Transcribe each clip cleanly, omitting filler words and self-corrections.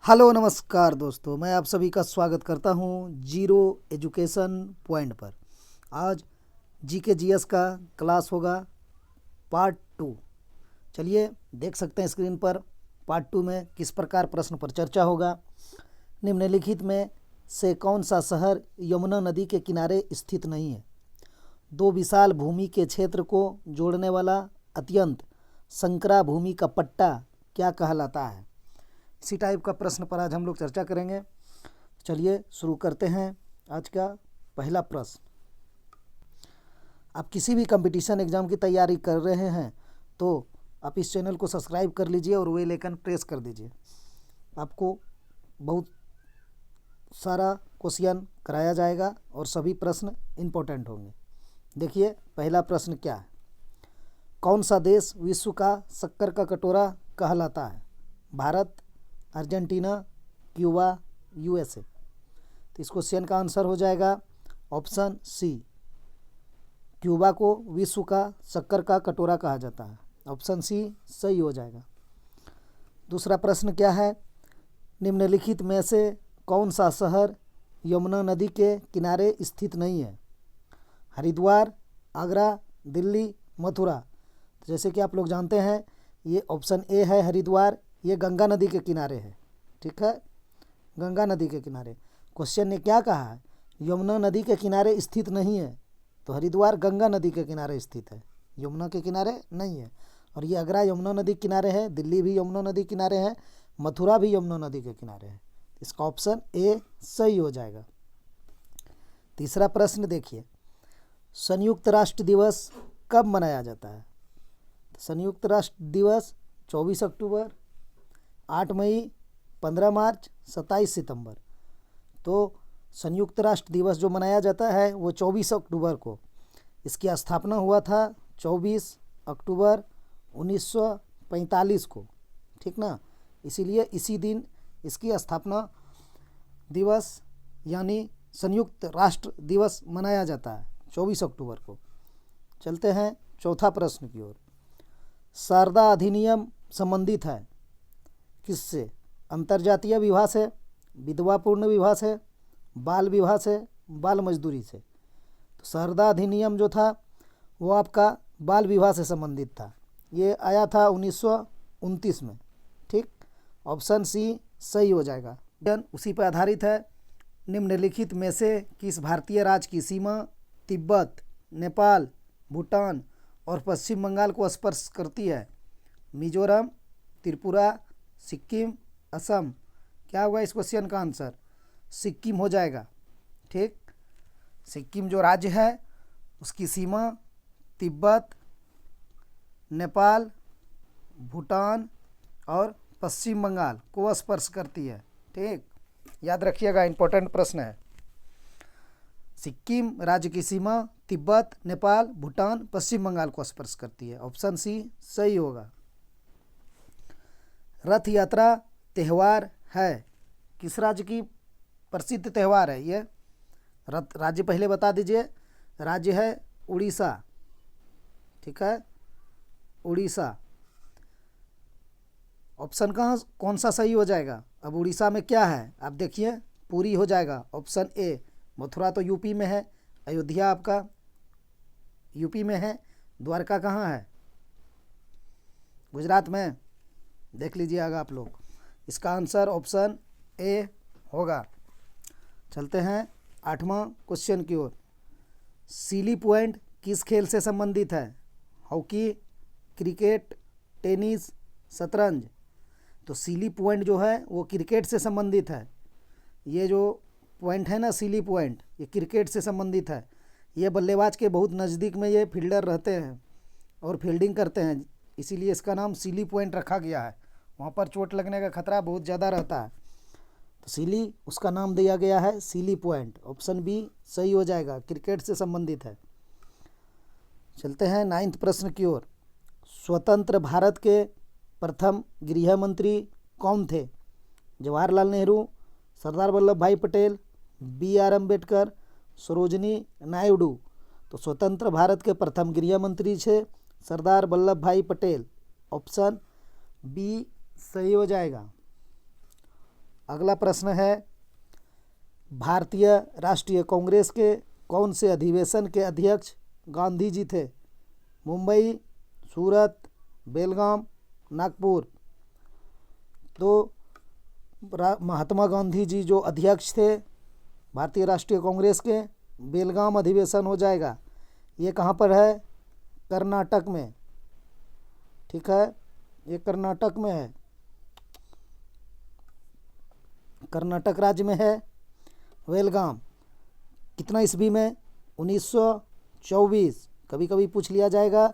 Hello नमस्कार दोस्तों, मैं आप सभी का स्वागत करता हूं जीरो एजुकेशन पॉइंट पर। आज जीके जीएस का क्लास होगा पार्ट 2। चलिए देख सकते हैं स्क्रीन पर पार्ट 2 में किस प्रकार प्रश्न पर चर्चा होगा। निम्नलिखित में से कौन सा शहर यमुना नदी के किनारे स्थित नहीं है? दो विशाल भूमि के क्षेत्र को जोड़ने वाला अत्यंत संकरा भूमि का पट्टा क्या कहलाता है? इसी टाइप का प्रश्न पर आज हम लोग चर्चा करेंगे। चलिए शुरू करते हैं आज का पहला प्रश्न। आप किसी भी कंपटीशन एग्ज़ाम की तैयारी कर रहे हैं तो आप इस चैनल को सब्सक्राइब कर लीजिए और बेल आइकन प्रेस कर दीजिए। आपको बहुत सारा क्वेश्चन कराया जाएगा और सभी प्रश्न इम्पोर्टेंट होंगे। देखिए पहला प्रश्न क्या है? कौन सा देश विश्व का शक्कर का कटोरा कहलाता है? Bharat, Argentina, Cuba, USA. तो इस क्वेश्चन का आंसर हो जाएगा ऑप्शन सी, क्यूबा को विश्व का शक्कर का कटोरा कहा जाता है। ऑप्शन सी सही हो जाएगा। दूसरा प्रश्न क्या है? निम्नलिखित में से कौन सा शहर यमुना नदी के किनारे स्थित नहीं है? हरिद्वार, आगरा, दिल्ली, मथुरा। तो जैसे कि आप लोग जानते हैं ये ऑप्शन ए है हरिद्वार, ये गंगा नदी के किनारे है। ठीक है, गंगा नदी के किनारे। क्वेश्चन ने क्या कहा है? यमुना नदी के किनारे स्थित नहीं है, तो हरिद्वार गंगा नदी के किनारे स्थित है, यमुना के किनारे नहीं है। और ये आगरा यमुना नदी के किनारे है, दिल्ली भी यमुना नदी के किनारे है, मथुरा भी यमुना नदी के किनारे है। इसका ऑप्शन ए सही हो जाएगा। तीसरा प्रश्न देखिए, संयुक्त राष्ट्र दिवस कब मनाया जाता है? संयुक्त राष्ट्र दिवस 24 अक्टूबर, 8 मई, 15 मार्च, 27 सितंबर। तो संयुक्त राष्ट्र दिवस जो मनाया जाता है वो 24 अक्टूबर को। इसकी स्थापना हुआ था 24 अक्टूबर 1945 को। ठीक ना, इसीलिए इसी दिन इसकी स्थापना दिवस यानी संयुक्त राष्ट्र दिवस मनाया जाता है 24 अक्टूबर को। चलते हैं चौथा प्रश्न की ओर। शारदा अधिनियम संबंधित है किससे? अंतर्जातीय विवाह से, विधवा पूर्ण विवाह से, बाल विवाह से, बाल मजदूरी से। तो शारदा अधिनियम जो था वो आपका बाल विवाह से संबंधित था। ये आया था 1929 में। ठीक, ऑप्शन सी सही हो जाएगा। उसी पर आधारित है। निम्नलिखित में से किस भारतीय राज्य की सीमा तिब्बत, नेपाल, भूटान और पश्चिम बंगाल को स्पर्श करती है? मिजोरम, त्रिपुरा, सिक्किम, असम। क्या होगा इस क्वेश्चन का आंसर? सिक्किम हो जाएगा। ठीक, सिक्किम जो राज्य है उसकी सीमा तिब्बत, नेपाल, भूटान और पश्चिम बंगाल को स्पर्श करती है। ठीक, याद रखिएगा, इंपॉर्टेंट प्रश्न है। सिक्किम राज्य की सीमा तिब्बत, नेपाल, भूटान, पश्चिम बंगाल को स्पर्श करती है। ऑप्शन सी सही होगा। रथ यात्रा त्यौहार है किस राज्य की प्रसिद्ध त्यौहार है ये? रथ राज्य पहले बता दीजिए। राज्य है उड़ीसा। ठीक है, उड़ीसा। ऑप्शन कौन सा सही हो जाएगा? अब उड़ीसा में क्या है आप देखिए, पूरी हो जाएगा। Option A. मथुरा तो यूपी में है, अयोध्या आपका यूपी में है, द्वारका कहाँ है? गुजरात में। देख लीजिएगा आप लोग, इसका आंसर ऑप्शन ए होगा। चलते हैं 8वां क्वेश्चन की ओर। सीली पॉइंट किस खेल से संबंधित है? हॉकी, क्रिकेट, टेनिस, शतरंज। तो सीली पॉइंट जो है वो क्रिकेट से संबंधित है। ये जो पॉइंट है ना सीली पॉइंट, ये क्रिकेट से संबंधित है। ये बल्लेबाज के बहुत नज़दीक में ये फील्डर रहते हैं और फील्डिंग करते हैं, इसीलिए इसका नाम सीली पॉइंट रखा गया है। वहाँ पर चोट लगने का खतरा बहुत ज़्यादा रहता है, तो सीली उसका नाम दिया गया है सीली पॉइंट। ऑप्शन बी सही हो जाएगा, क्रिकेट से संबंधित है। चलते हैं 9वें प्रश्न की ओर। स्वतंत्र भारत के प्रथम गृह मंत्री कौन थे? जवाहरलाल नेहरू, सरदार वल्लभ भाई पटेल, BR अम्बेडकर, सरोजनी नायडू। तो स्वतंत्र भारत के प्रथम गृह मंत्री थे सरदार वल्लभ भाई पटेल। ऑप्शन बी सही हो जाएगा। अगला प्रश्न है, भारतीय राष्ट्रीय कांग्रेस के कौन से अधिवेशन के अध्यक्ष गांधी जी थे? मुंबई, सूरत, बेलगाम, नागपुर। तो महात्मा गांधी जी जो अध्यक्ष थे भारतीय राष्ट्रीय कांग्रेस के, बेलगाम अधिवेशन हो जाएगा। ये कहाँ पर है? कर्नाटक में। ठीक है, ये कर्नाटक में है, कर्नाटक राज्य में है बेलगाम। कितना ईस्वी में? 1924। कभी कभी पूछ लिया जाएगा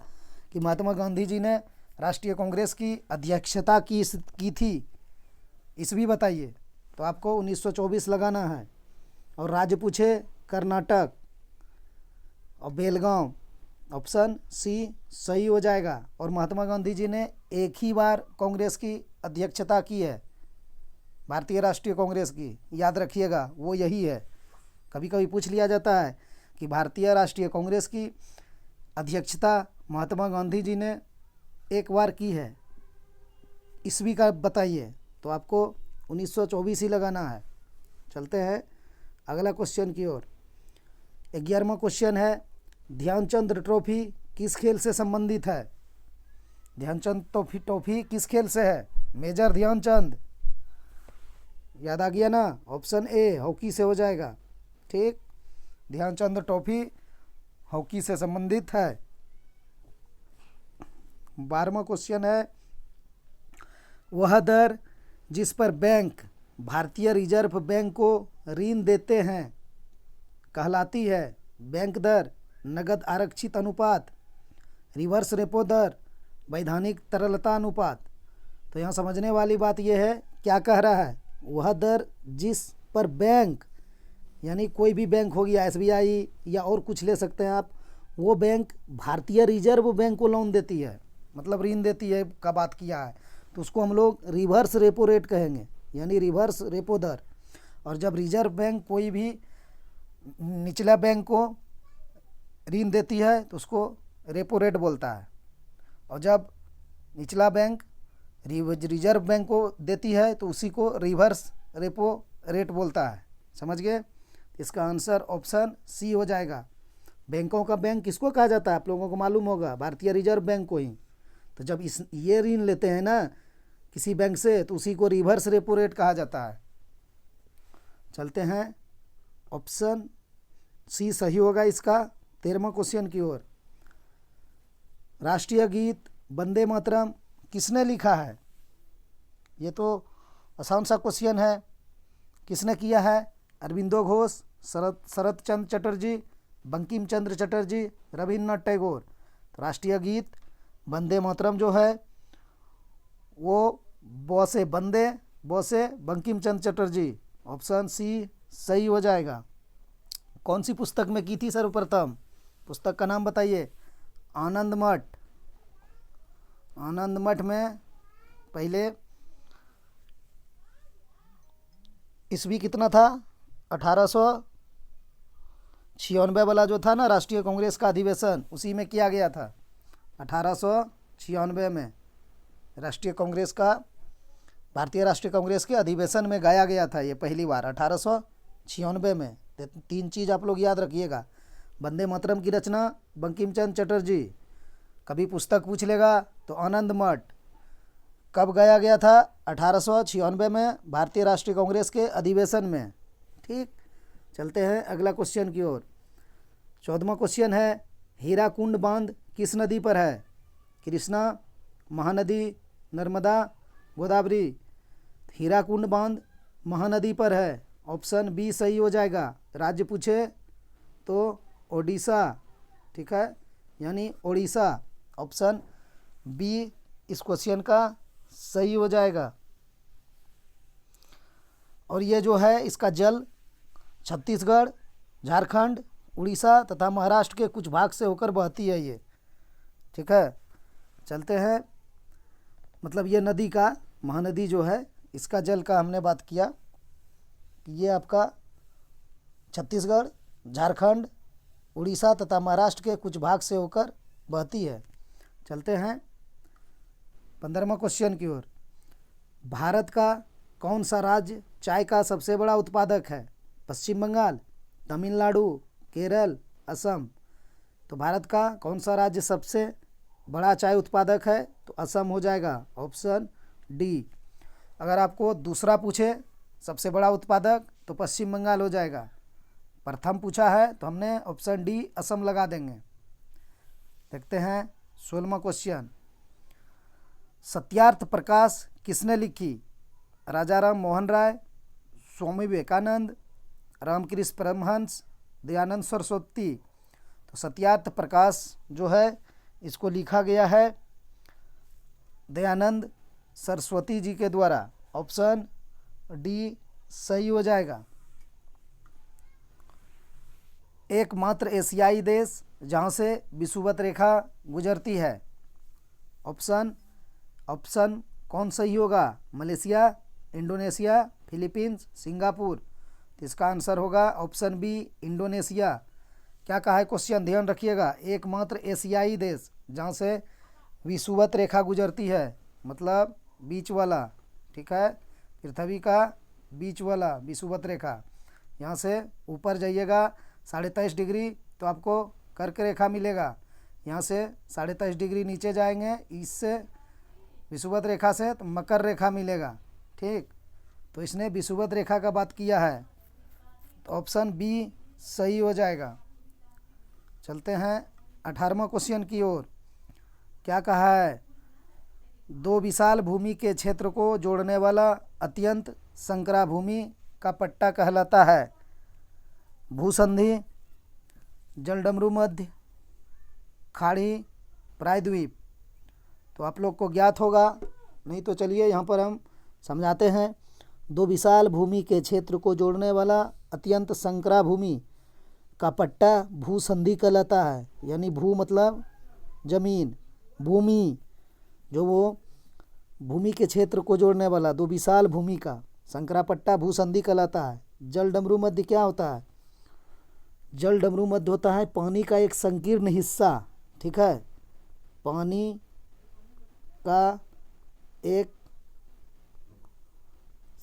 कि महात्मा गांधी जी ने राष्ट्रीय कांग्रेस की अध्यक्षता की थी, ईस्वी बताइए, तो आपको 1924 लगाना है। और राज्य पूछे कर्नाटक और बेलगाम, ऑप्शन सी सही हो जाएगा। और महात्मा गांधी जी ने एक ही बार कांग्रेस की अध्यक्षता की है, भारतीय राष्ट्रीय कांग्रेस की, याद रखिएगा वो यही है। कभी कभी पूछ लिया जाता है कि भारतीय राष्ट्रीय कांग्रेस की अध्यक्षता महात्मा गांधी जी ने एक बार की है, ईस्वी का बताइए, तो आपको 1924 ही लगाना है। चलते हैं अगला क्वेश्चन की ओर। 11वां क्वेश्चन है, ध्यानचंद ट्रॉफी किस खेल से संबंधित है? ध्यानचंद ट्रॉफी किस खेल से है? मेजर ध्यानचंद, याद आ गया ना? ऑप्शन ए हॉकी से हो जाएगा। ठीक, ध्यानचंद ट्रॉफी हॉकी से संबंधित है। 12वां क्वेश्चन है, वह दर जिस पर बैंक भारतीय रिजर्व बैंक को ऋण देते हैं कहलाती है बैंक दर, नगद आरक्षित अनुपात, रिवर्स रेपो दर, वैधानिक तरलता अनुपात। तो यहाँ समझने वाली बात यह है, क्या कह रहा है? वह दर जिस पर बैंक, यानी कोई भी बैंक हो गया, SBI या और कुछ ले सकते हैं आप, वो बैंक भारतीय रिजर्व बैंक को लोन देती है, मतलब ऋण देती है का बात किया है, तो उसको हम लोग रिवर्स रेपो रेट कहेंगे, यानी रिवर्स रेपो दर। और जब रिजर्व बैंक कोई भी निचला बैंक को ऋण देती है तो उसको रेपो रेट बोलता है, और जब निचला बैंक रिजर्व बैंक को देती है तो उसी को रिवर्स रेपो रेट बोलता है। समझ गए? इसका आंसर ऑप्शन सी हो जाएगा। बैंकों का बैंक किसको कहा जाता है? आप लोगों को मालूम होगा, भारतीय रिजर्व बैंक को ही। तो जब ये ऋण लेते हैं ना किसी बैंक से, तो उसी को रिवर्स रेपो रेट कहा जाता है। चलते हैं, ऑप्शन सी सही होगा इसका। 13वां क्वेश्चन की ओर। राष्ट्रीय गीत वंदे मातरम किसने लिखा है? ये तो आसान सा क्वेश्चन है। किसने किया है? अरविंदो घोष, शरत चंद्र चटर्जी, बंकिम चंद्र चटर्जी, रविन्द्रनाथ टैगोर। तो राष्ट्रीय गीत वंदे मातरम जो है वो बॉसे बंकिम चंद्र चटर्जी, ऑप्शन सी सही हो जाएगा। कौन सी पुस्तक में की थी सर्वप्रथम? पुस्तक का नाम बताइए। आनंद मठ। आनंद मठ में पहले ईस्वी कितना था? 1896 वाला जो था ना राष्ट्रीय कांग्रेस का अधिवेशन, उसी में किया गया था। 1896 में राष्ट्रीय कांग्रेस का, भारतीय राष्ट्रीय कांग्रेस के अधिवेशन में गाया गया था ये पहली बार 1896 में। 3 चीज़ आप लोग याद रखिएगा। वंदे मातरम की रचना बंकिम चंद्र चटर्जी, कभी पुस्तक पूछ लेगा तो आनंद मठ। कब गाया गया था? 1896 में भारतीय राष्ट्रीय कांग्रेस के अधिवेशन में। ठीक, चलते हैं अगला क्वेश्चन की ओर। 14वां क्वेश्चन है, हीराकुंड बांध किस नदी पर है? कृष्णा, महानदी, नर्मदा, गोदावरी। हीराकुंड बांध महानदी पर है, ऑप्शन बी सही हो जाएगा। राज्य पूछे तो ओडिशा, ठीक है, यानी ओडिशा, ऑप्शन बी इस क्वेश्चन का सही हो जाएगा। और ये जो है इसका जल छत्तीसगढ़, झारखंड, उड़ीसा तथा महाराष्ट्र के कुछ भाग से होकर बहती है ये। ठीक है, चलते हैं, मतलब ये नदी का, महानदी जो है इसका जल का हमने बात किया कि ये आपका छत्तीसगढ़, झारखंड, उड़ीसा तथा महाराष्ट्र के कुछ भाग से होकर बहती है। चलते हैं 15वां क्वेश्चन की ओर। भारत का कौन सा राज्य चाय का सबसे बड़ा उत्पादक है? पश्चिम बंगाल, तमिलनाडु, केरल, असम। तो भारत का कौन सा राज्य सबसे बड़ा चाय उत्पादक है? तो असम हो जाएगा, ऑप्शन डी। अगर आपको दूसरा पूछे सबसे बड़ा उत्पादक, तो पश्चिम बंगाल हो जाएगा। प्रथम पूछा है तो हमने ऑप्शन डी असम लगा देंगे। देखते हैं 16वां क्वेश्चन। सत्यार्थ प्रकाश किसने लिखी? राजा राम मोहन राय, स्वामी विवेकानंद, रामकृष्ण परमहंस, दयानंद सरस्वती। तो सत्यार्थ प्रकाश जो है इसको लिखा गया है दयानंद सरस्वती जी के द्वारा। ऑप्शन डी सही हो जाएगा। एकमात्र एशियाई देश जहाँ से विषुवत रेखा गुजरती है? ऑप्शन कौन सही होगा? Malaysia, Indonesia, Philippines, Singapore. तो इसका आंसर होगा ऑप्शन बी, इंडोनेशिया। क्या कहा है क्वेश्चन, ध्यान रखिएगा। एकमात्र एशियाई देश जहाँ से विषुवत रेखा गुजरती है, मतलब बीच वाला, ठीक है, पृथ्वी का बीच वाला विषुवत रेखा। यहाँ से ऊपर जाइएगा 23.5 डिग्री तो आपको कर्क रेखा मिलेगा। यहाँ से 23.5 डिग्री नीचे जाएंगे इससे विषुवत रेखा से तो मकर रेखा मिलेगा। ठीक, तो इसने विषुवत रेखा का बात किया है, तो ऑप्शन बी सही हो जाएगा। चलते हैं 18वां क्वेश्चन की ओर। क्या कहा है? दो विशाल भूमि के क्षेत्र को जोड़ने वाला अत्यंत संकरा भूमि का पट्टा कहलाता है? भूसंधि, जलडमरू मध्य, खाड़ी, प्रायद्वीप। तो आप लोग को ज्ञात होगा, नहीं तो चलिए यहाँ पर हम समझाते हैं। दो विशाल भूमि के क्षेत्र को जोड़ने वाला अत्यंत संकरा भूमि का पट्टा भूसंधि कहलाता है। यानी भू मतलब जमीन, भूमि, जो वो भूमि के क्षेत्र को जोड़ने वाला दो विशाल भूमि का संकरा पट्टा भूसंधि कहलाता है। जलडमरू मध्य क्या होता है? जलडमरू मध्य होता है पानी का एक संकीर्ण हिस्सा, ठीक है, पानी का एक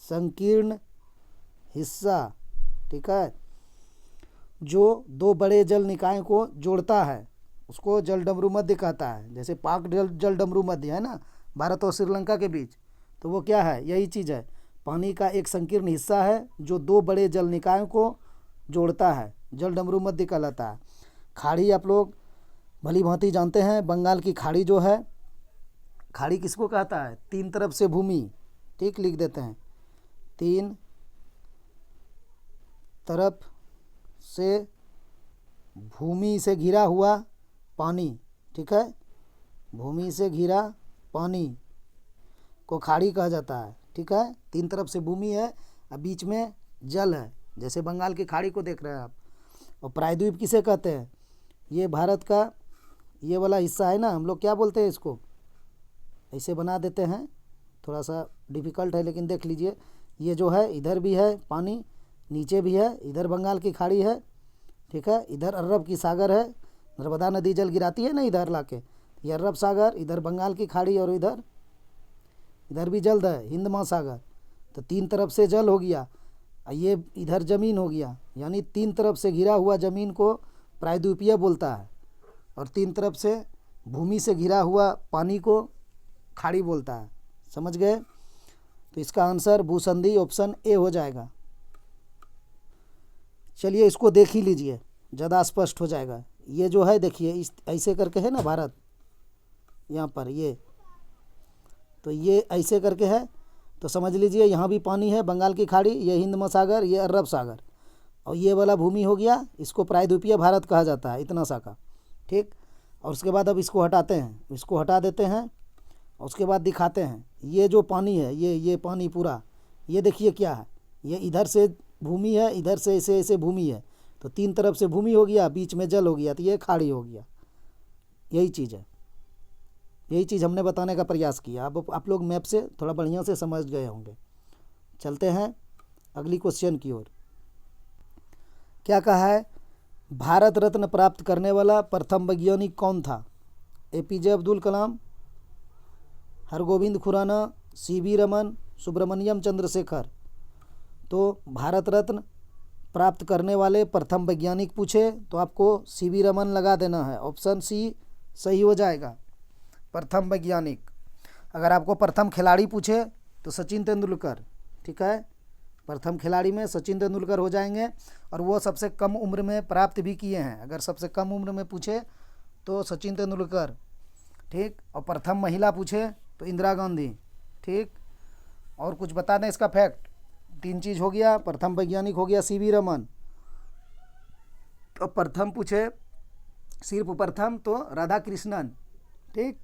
संकीर्ण हिस्सा, ठीक है, जो दो बड़े जल निकायों को जोड़ता है, उसको जलडमरू मध्य कहता है। जैसे पाक जलडमरू मध्य है ना भारत और श्रीलंका के बीच, तो वो क्या है? यही चीज़ है, पानी का एक संकीर्ण हिस्सा है जो दो बड़े जल निकायों को जोड़ता है, जलडमरू मध्य कहलाता है। खाड़ी आप लोग भली भांति जानते हैं, बंगाल की खाड़ी जो है, खाड़ी किसको कहता है? तीन तरफ से भूमि, ठीक, लिख देते हैं, तीन तरफ से भूमि से घिरा हुआ पानी, ठीक है, भूमि से घिरा पानी को खाड़ी कहा जाता है। ठीक है, तीन तरफ से भूमि है और बीच में जल है, जैसे बंगाल की खाड़ी को देख रहे हैं आप। और प्रायद्वीप किसे कहते हैं? ये भारत का ये वाला हिस्सा है ना, हम लोग क्या बोलते हैं इसको? ऐसे बना देते हैं, थोड़ा सा डिफ़िकल्ट है लेकिन देख लीजिए। ये जो है इधर भी है पानी, नीचे भी है, इधर बंगाल की खाड़ी है, ठीक है, इधर अरब की सागर है, नर्मदा नदी जल गिराती है ना इधर लाके, ये अरब सागर, इधर बंगाल की खाड़ी और इधर भी जल है हिंद महासागर। तो तीन तरफ से जल हो गया, ये इधर ज़मीन हो गया, यानी तीन तरफ से घिरा हुआ ज़मीन को प्रायद्वीपीय बोलता है, और तीन तरफ से भूमि से घिरा हुआ पानी को खाड़ी बोलता है। समझ गए? तो इसका आंसर भूसंधि ऑप्शन ए हो जाएगा। चलिए इसको देख ही लीजिए, ज़्यादा स्पष्ट हो जाएगा। ये जो है देखिए इस ऐसे करके है ना भारत, यहाँ पर ये, तो ये ऐसे करके है, तो समझ लीजिए यहाँ भी पानी है, बंगाल की खाड़ी, ये हिंद महासागर, ये अरब सागर, और ये वाला भूमि हो गया, इसको प्रायद्वीपीय भारत कहा जाता है, इतना सा का। ठीक, और उसके बाद अब इसको हटाते हैं, इसको हटा देते हैं, और उसके बाद दिखाते हैं ये जो पानी है, ये पानी पूरा, ये देखिए क्या है, ये इधर से भूमि है, इधर से ऐसे ऐसे भूमि है, तो तीन तरफ से भूमि हो गया, बीच में जल हो गया, तो ये खाड़ी हो गया। यही चीज़ है, यही चीज़ हमने बताने का प्रयास किया। अब आप लोग मैप से थोड़ा बढ़िया से समझ गए होंगे। चलते हैं अगली क्वेश्चन की ओर। क्या कहा है? भारत रत्न प्राप्त करने वाला प्रथम वैज्ञानिक कौन था? APJ Abdul Kalam, Hargovind Khurana, CV Raman, Subramaniam Chandrashekhar. तो भारत रत्न प्राप्त करने वाले प्रथम वैज्ञानिक पूछे तो आपको सीवी रमन लगा देना है, ऑप्शन सी सही हो जाएगा, प्रथम वैज्ञानिक। अगर आपको प्रथम खिलाड़ी पूछे तो सचिन तेंदुलकर, ठीक है, प्रथम खिलाड़ी में सचिन तेंदुलकर हो जाएंगे, और वो सबसे कम उम्र में प्राप्त भी किए हैं। अगर सबसे कम उम्र में पूछे तो सचिन तेंदुलकर, ठीक, और प्रथम महिला पूछे तो इंदिरा गांधी, ठीक। और कुछ बता दें इसका फैक्ट, 3 चीज़ हो गया, प्रथम वैज्ञानिक हो गया सीवी रमन, तो प्रथम पूछे सिर्फ प्रथम तो राधा कृष्णन, ठीक,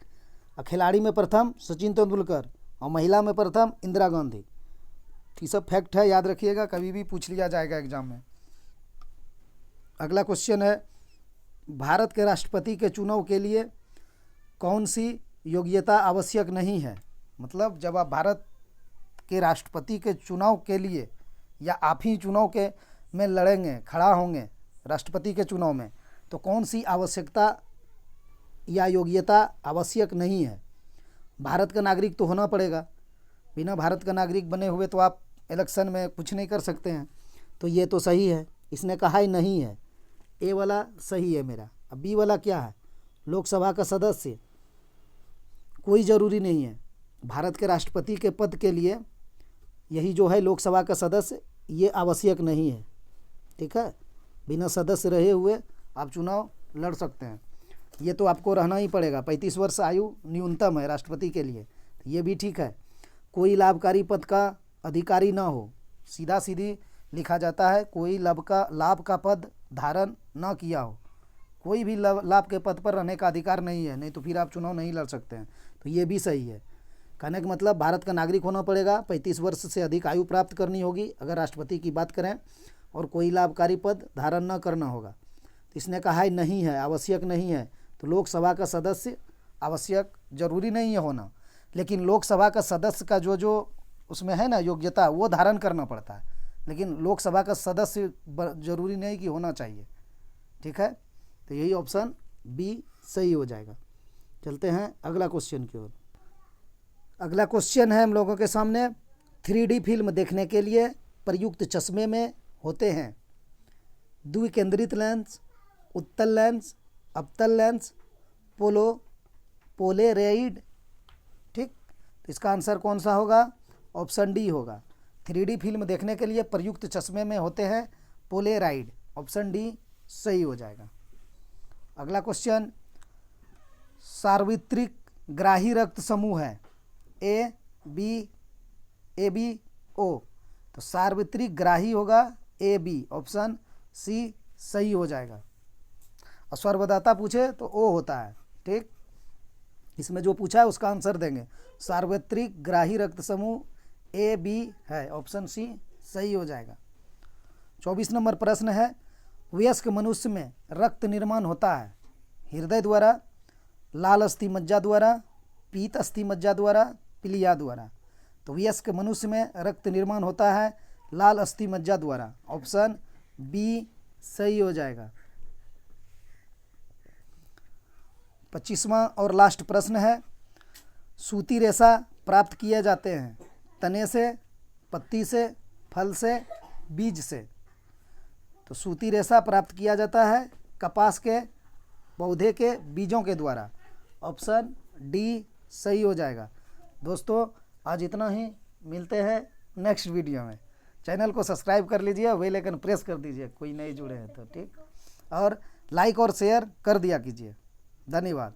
और खिलाड़ी में प्रथम सचिन तेंदुलकर, और महिला में प्रथम इंदिरा गांधी। ये सब फैक्ट है, याद रखिएगा, कभी भी पूछ लिया जाएगा एग्जाम में। अगला क्वेश्चन है, भारत के राष्ट्रपति के चुनाव के लिए कौन सी योग्यता आवश्यक नहीं है। मतलब जब आप भारत के राष्ट्रपति के चुनाव के लिए या आप ही चुनाव के में लड़ेंगे, खड़ा होंगे राष्ट्रपति के चुनाव में, तो कौन सी आवश्यकता या योग्यता आवश्यक नहीं है। भारत का नागरिक तो होना पड़ेगा, बिना भारत का नागरिक बने हुए तो आप इलेक्शन में कुछ नहीं कर सकते हैं। तो ये तो सही है, इसने कहा ही नहीं है, ए वाला सही है मेरा। अब बी वाला क्या है, लोकसभा का सदस्य, कोई ज़रूरी नहीं है। भारत के राष्ट्रपति के पद के लिए यही जो है लोकसभा का सदस्य, ये आवश्यक नहीं है, ठीक है, बिना सदस्य रहे हुए आप चुनाव लड़ सकते हैं। ये तो आपको रहना ही पड़ेगा, 35 वर्ष आयु न्यूनतम है राष्ट्रपति के लिए, ये भी ठीक है। कोई लाभकारी पद का अधिकारी ना हो, सीधा सीधी लिखा जाता है, कोई लाभ का पद धारण ना किया हो, कोई भी लाभ के पद पर रहने का अधिकार नहीं है, नहीं तो फिर आप चुनाव नहीं लड़ सकते हैं। तो ये भी सही है। कहने का मतलब भारत का नागरिक होना पड़ेगा, 35 वर्ष से अधिक आयु प्राप्त करनी होगी अगर राष्ट्रपति की बात करें, और कोई लाभकारी पद धारण न करना होगा। तो इसने कहा है नहीं है, आवश्यक नहीं है। तो लोकसभा का सदस्य आवश्यक जरूरी नहीं है होना, लेकिन लोकसभा का सदस्य का जो उसमें है ना योग्यता, वो धारण करना पड़ता है, लेकिन लोकसभा का सदस्य जरूरी नहीं कि होना चाहिए, ठीक है। तो यही ऑप्शन बी सही हो जाएगा। चलते हैं अगला क्वेश्चन की ओर। अगला क्वेश्चन है हम लोगों के सामने, 3D फिल्म देखने के लिए प्रयुक्त चश्मे में होते हैं द्विकेंद्रित लेंस, उत्तल लेंस, अवतल लेंस, पोलेरॉइड, ठीक। तो इसका आंसर कौन सा होगा, ऑप्शन डी होगा। 3D फिल्म देखने के लिए प्रयुक्त चश्मे में होते हैं पोलेरॉइड, ऑप्शन डी सही हो जाएगा। अगला क्वेश्चन, सार्वत्रिक ग्राही रक्त समूह है ए बी ओ, तो सार्वत्रिक ग्राही होगा ए बी, ऑप्शन सी सही हो जाएगा। और सर्वदाता पूछे तो ओ होता है, ठीक। इसमें जो पूछा है उसका आंसर देंगे, सार्वत्रिक ग्राही रक्त समूह ए बी है, ऑप्शन सी सही हो जाएगा। 24 नंबर प्रश्न है, वयस्क मनुष्य में रक्त निर्माण होता है हृदय द्वारा, लाल अस्थि मज्जा द्वारा, पीत अस्थि मज्जा द्वारा, पिलिया द्वारा। तो वयस्क मनुष्य में रक्त निर्माण होता है लाल अस्थि मज्जा द्वारा, ऑप्शन बी सही हो जाएगा। 25वां और लास्ट प्रश्न है, सूती रेशा प्राप्त किए जाते हैं तने से, पत्ती से, फल से, बीज से। तो सूती रेशा प्राप्त किया जाता है कपास के पौधे के बीजों के द्वारा, ऑप्शन डी सही हो जाएगा। दोस्तों आज इतना ही, मिलते हैं नेक्स्ट वीडियो में। चैनल को सब्सक्राइब कर लीजिए, बेल आइकन प्रेस कर दीजिए, कोई नए जुड़े हैं तो, ठीक, और लाइक और शेयर कर दिया कीजिए। धन्यवाद।